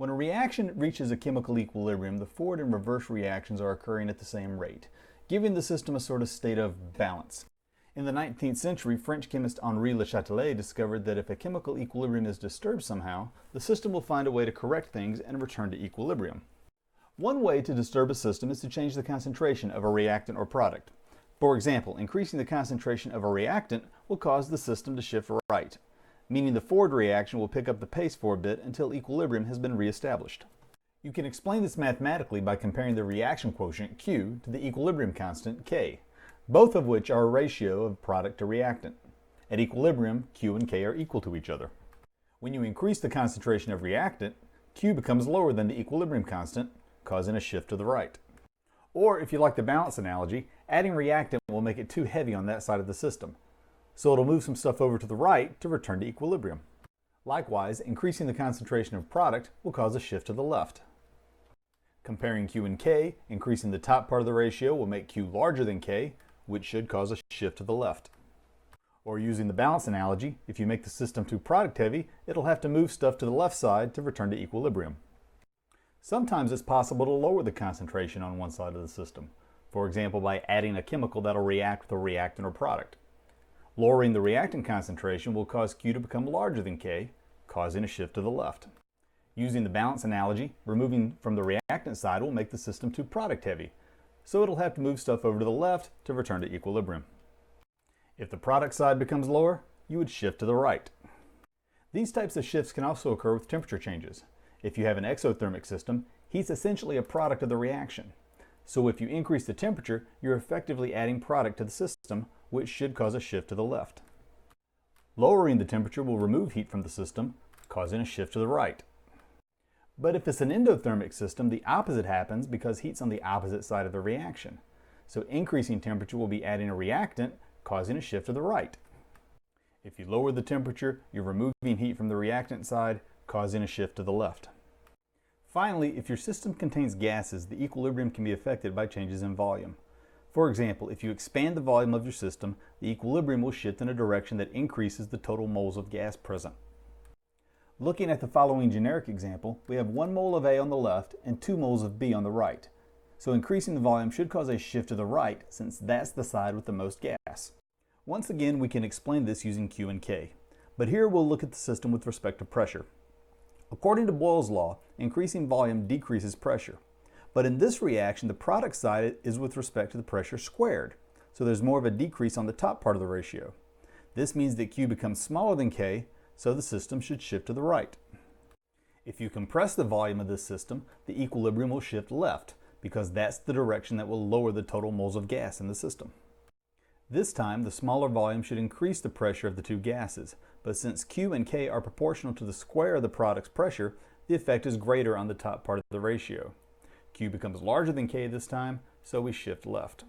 When a reaction reaches a chemical equilibrium, the forward and reverse reactions are occurring at the same rate, giving the system a sort of state of balance. In the 19th century, French chemist Henri Le Chatelier discovered that if a chemical equilibrium is disturbed somehow, the system will find a way to correct things and return to equilibrium. One way to disturb a system is to change the concentration of a reactant or product. For example, increasing the concentration of a reactant will cause the system to shift right, meaning the forward reaction will pick up the pace for a bit until equilibrium has been reestablished. You can explain this mathematically by comparing the reaction quotient, Q, to the equilibrium constant, K, both of which are a ratio of product to reactant. At equilibrium, Q and K are equal to each other. When you increase the concentration of reactant, Q becomes lower than the equilibrium constant, causing a shift to the right. Or, if you like the balance analogy, adding reactant will make it too heavy on that side of the system, so it'll move some stuff over to the right to return to equilibrium. Likewise, increasing the concentration of product will cause a shift to the left. Comparing Q and K, increasing the top part of the ratio will make Q larger than K, which should cause a shift to the left. Or using the balance analogy, if you make the system too product heavy, it'll have to move stuff to the left side to return to equilibrium. Sometimes it's possible to lower the concentration on one side of the system, for example by adding a chemical that'll react with a reactant or product. Lowering the reactant concentration will cause Q to become larger than K, causing a shift to the left. Using the balance analogy, removing from the reactant side will make the system too product heavy, so it'll have to move stuff over to the left to return to equilibrium. If the product side becomes lower, you would shift to the right. These types of shifts can also occur with temperature changes. If you have an exothermic system, heat's essentially a product of the reaction. So if you increase the temperature, you're effectively adding product to the system, which should cause a shift to the left. Lowering the temperature will remove heat from the system, causing a shift to the right. But if it's an endothermic system, the opposite happens because heat's on the opposite side of the reaction. So increasing temperature will be adding a reactant, causing a shift to the right. If you lower the temperature, you're removing heat from the reactant side, causing a shift to the left. Finally, if your system contains gases, the equilibrium can be affected by changes in volume. For example, if you expand the volume of your system, the equilibrium will shift in a direction that increases the total moles of gas present. Looking at the following generic example, we have 1 mole of A on the left and 2 moles of B on the right. So increasing the volume should cause a shift to the right, since that's the side with the most gas. Once again, we can explain this using Q and K. But here we'll look at the system with respect to pressure. According to Boyle's law, increasing volume decreases pressure. But in this reaction, the product side is with respect to the pressure squared. So there's more of a decrease on the top part of the ratio. This means that Q becomes smaller than K, so the system should shift to the right. If you compress the volume of this system, the equilibrium will shift left, because that's the direction that will lower the total moles of gas in the system. This time, the smaller volume should increase the pressure of the two gases, but since Q and K are proportional to the square of the product's pressure, the effect is greater on the top part of the ratio. Q becomes larger than K this time, so we shift left.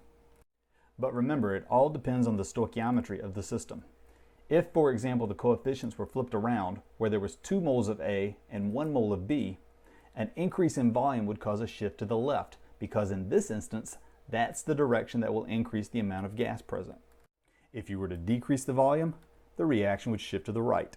But remember, it all depends on the stoichiometry of the system. If, for example, the coefficients were flipped around, where there was 2 moles of A and 1 mole of B, an increase in volume would cause a shift to the left, because in this instance, that's the direction that will increase the amount of gas present. If you were to decrease the volume, the reaction would shift to the right.